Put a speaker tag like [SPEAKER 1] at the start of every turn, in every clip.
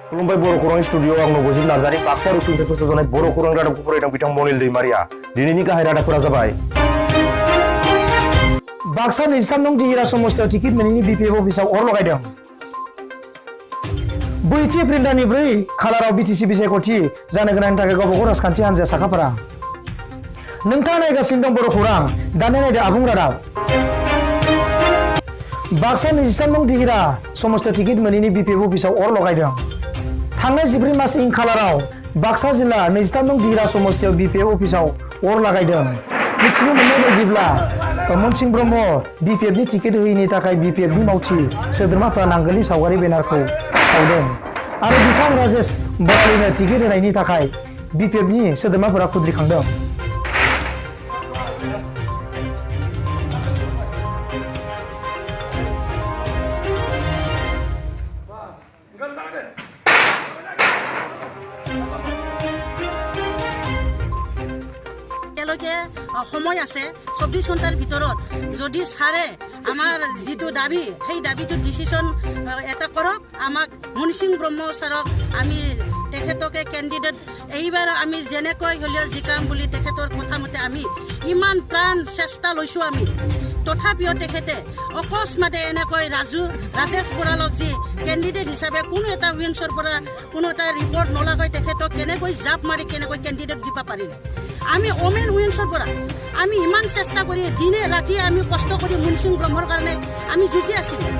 [SPEAKER 1] खुलुमबाय बर' खौरां स्टुडिअ आं नबजित नार्जारि बाक्सा रुटनिफ्राय फोसावजानाय बर' खौरां रादाबखौ फरायदों बिथां मनिल दैमारिया। दिनैनि गाहाय रादाबफोरा जाबाय बाक्सा 23 नं दिहिरा समस्थियाव टिकेट मोनैनि BPF अफिसाव अर लगायदों। 2 एप्रिल दाननि 4 खालाराव BTC बिसायख'थि जानो गोनांनि थाखाय गावबागाव राजखान्थि हान्जाया साखाफारा। नोंथाङा नायगासिनो दं बर' खौरां, दानिया नायदो आबुं रादाब। बाक्सा 23 नं दिहिरा समस्थियाव टिकेट मोनैनि BPF अफिसाव अर लगायदों। थांनाय 14 मास इं खालाराव बाक्सा जिल्ला 23 नं दिहिरा समस्थियाव BPF अफिसाव अर लागायदों। मिथिनो मोननाय बायदिब्ला मनसिं ब्रह्म BPF नि टिकेट होयैनि थाखाय BPF नि मावथि सोद्रोमाफ्रा नांगोलनि सावगारि बेनारखौ सावदों आरो बिथां राजेश बरालिनो टिकेट होनायनि थाखाय BPF नि सोद्रोमाफोरा खुद्रिखांदों।
[SPEAKER 2] সময় আছে 24 ঘণ্টাৰ ভিতৰত যদি ছাৰে আমাৰ যিটো দাবী সেই দাবীটো ডিসিশন এটা কৰক। আমাক মনসিং ব্ৰহ্ম ছাৰক আমি তেখেতকে কেণ্ডিডেট এইবাৰ আমি যেনেকৈ হ'লেও জিকাম বুলি তেখেতৰ কথা মতে আমি ইমান প্ৰাণ চেষ্টা লৈছোঁ আমি, তথাপিও তেখেতে অকস্মাতে এনেকৈ ৰাজেশ বৰালক যি কেণ্ডিডেট হিচাপে কোনো এটা উইংছৰ পৰা কোনো এটা ৰিপৰ্ট নলাকৈ তেখেতক কেনেকৈ জাপ মাৰি কেনেকৈ কেণ্ডিডেট দিব পাৰিলে। আমি ওমেন উইংছৰ পৰা আমি ইমান চেষ্টা কৰি দিনে ৰাতিয়ে আমি কষ্ট কৰি মনসিং ব্ৰহ্মৰ কাৰণে আমি যুঁজি আছিলোঁ,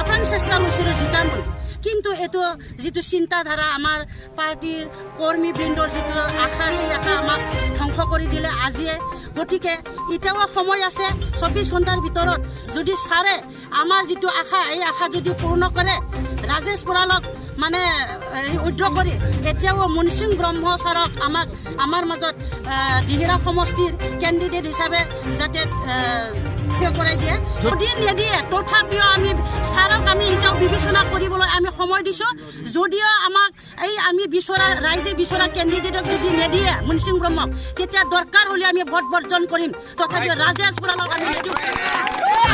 [SPEAKER 2] আপ্ৰাণ চেষ্টা লৈছিলোঁ জিকাম বুলি। কিন্তু এইটো যিটো চিন্তাধাৰা আমাৰ পাৰ্টিৰ কৰ্মীবৃন্দৰ যিটো আশা সেই আশা আমাক ধ্বংস কৰি দিলে আজিয়ে। গতিকে এতিয়াও সময় আছে 24 ঘণ্টাৰ ভিতৰত যদি ছাৰে আমাৰ যিটো আশা এই আশা যদি পূৰ্ণ কৰে, ৰাজেশ বৰালক মানে উদ্ৰ কৰি এতিয়াও মনসিং ব্ৰহ্ম ছাৰক আমাৰ মাজত দিহিৰা সমষ্টিৰ কেণ্ডিডেট হিচাপে যাতে থিয় কৰাই দিয়ে। যদি নিদিয়ে তথাপিও আমি ছাৰক আমি এতিয়াও বিবেচনা কৰিবলৈ আমি সময় দিছোঁ। যদিও আমাক এই আমি বিচৰা ৰাইজে বিচৰা কেণ্ডিডেটক যদি নিদিয়ে মনসিং ব্ৰহ্মক, তেতিয়া দৰকাৰ হ'লে আমি ভোট বৰ্জন কৰিম। তথাপিও ৰাজেশ বৰালক আমি নিদিওঁ।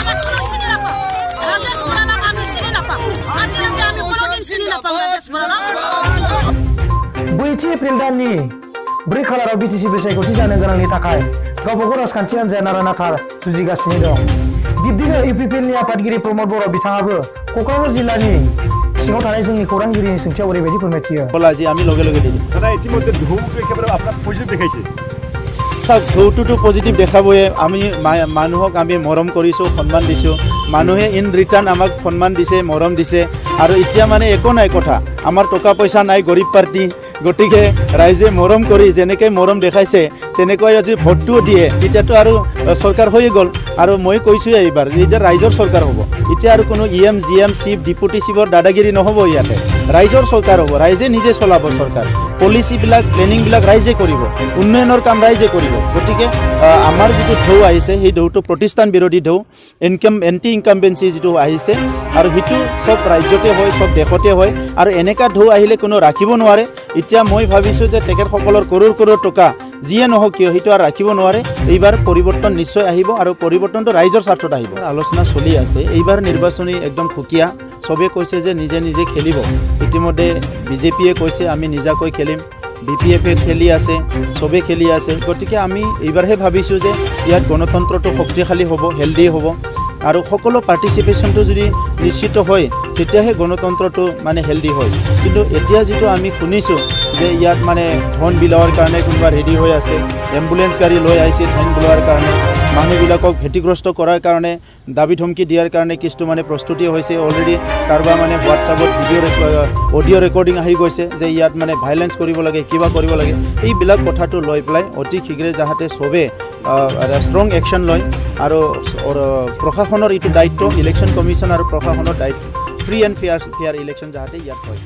[SPEAKER 2] আমাক কোনো চিনি নাপাওঁ, ৰাজেশ বৰালক আমি চিনি নাপাওঁ, আজিলৈকে আমি কোনোদিন চিনি নাপাওঁ ৰাজেশ বৰালক।
[SPEAKER 1] 2 एप्रिल दाननि 4 खालाराव BTC बिसायख'थि जानो गोनांनि थाखाय गावबागाव राजखान्थि हान्जाया नारा नाथा जुजिगासिनो दं। बिब्दिनो UPPLनि आफादगिरि प्रमद बर' बिथाङाबो क'क्राझार जिल्लानि सिङाव थानाय जोंनि खौरांगिरिनि सोंथियाव ओरैबायदि फोरमायथियो।
[SPEAKER 3] আজি আমি লগে লগে দিম।
[SPEAKER 4] দাদা ইতিমধ্যে ঢৌটো একেবাৰে আপোনাক পজিটিভ দেখাইছে।
[SPEAKER 3] চাওক, ঢৌটোতো পজিটিভ দেখাবই। আমি মানুহক আমি মৰম কৰিছোঁ, সন্মান দিছোঁ, মানুহে ইন ৰিটাৰ্ণ আমাক সন্মান দিছে, মৰম দিছে। আৰু এতিয়া মানে একো নাই কথা, আমাৰ টকা পইচা নাই, গৰীব পাৰ্টি। গতিকে ৰাইজে মৰম কৰি যেনেকৈ মৰম দেখাইছে তেনেকৈ আজি ভোটটোও দিয়ে, তেতিয়াতো আৰু চৰকাৰ হৈ গ'ল। আৰু মই কৈছোঁৱে এইবাৰ এতিয়া ৰাইজৰ চৰকাৰ হ'ব। এতিয়া আৰু কোনো EM GM চিফ ডিপুটি চিফৰ দাদাগিৰি নহ'ব, ইয়াতে ৰাইজৰ চৰকাৰ হ'ব। ৰাইজে নিজে চলাব চৰকাৰ, পলিচিবিলাক প্লেনিংবিলাক ৰাইজে কৰিব, উন্নয়নৰ কাম ৰাইজে কৰিব। গতিকে আমাৰ যিটো ঢৌ আহিছে সেই ঢৌটো প্ৰতিষ্ঠান বিৰোধী ঢৌ, এণ্টি ইনকামবেঞ্চি যিটো আহিছে, আৰু সেইটো চব ৰাজ্যতে হয়, চব দেশতে হয়। আৰু এনেকুৱা ঢৌ আহিলে কোনো ৰাখিব নোৱাৰে। এতিয়া মই ভাবিছোঁ যে তেখেতসকলৰ কৰোৰ কৰোৰ টকা যিয়ে নহওক কিয় সেইটো আৰু ৰাখিব নোৱাৰে। এইবাৰ পৰিৱৰ্তন নিশ্চয় আহিব আৰু পৰিৱৰ্তনটো ৰাইজৰ স্বাৰ্থত আহিব। আলোচনা চলি আছে, এইবাৰ নিৰ্বাচনী একদম সুকীয়া। চবে কৈছে যে নিজে নিজে খেলিব। ইতিমধ্যে BJPয়ে কৈছে আমি নিজাকৈ খেলিম, BPFে খেলি আছে, চবে খেলি আছে। গতিকে আমি এইবাৰহে ভাবিছোঁ যে ইয়াত গণতন্ত্ৰটো শক্তিশালী হ'ব, হেল্ডি হ'ব, আৰু সকলো পাৰ্টিচিপেশ্যনটো যদি নিশ্চিত হয় তেতিয়াহে গণতন্ত্ৰটো মানে হেল্ডি হয়। কিন্তু এতিয়া যিটো আমি শুনিছোঁ যে ইয়াত মানে ধন বিলাবৰ কাৰণে কোনোবা ৰেডি হৈ আছে, এম্বুলেঞ্চ গাড়ী লৈ আহিছে ধন বিলাবৰ কাৰণে, মানুহবিলাকক ভীতিগ্ৰস্ত কৰাৰ কাৰণে, দাবী ধমকি দিয়াৰ কাৰণে কিছুমানে প্ৰস্তুতি হৈছে অলৰেডি। কাৰোবাৰ মানে হোৱাটছআপত অডিঅ' ৰেকৰ্ডিং আহি গৈছে যে ইয়াত মানে ভাইলেঞ্চ কৰিব লাগে, কিবা কৰিব লাগে। এইবিলাক কথাটো লৈ পেলাই অতি শীঘ্ৰে যাতে চবে ষ্ট্ৰং একশ্যন লয়। আৰু প্ৰশাসনৰ এইটো দায়িত্ব, ইলেকশ্যন কমিশ্যন আৰু প্ৰশাসনৰ দায়িত্ব, ফ্ৰী এণ্ড ফেয়াৰ ইলেকশ্যন যাতে ইয়াত হয়।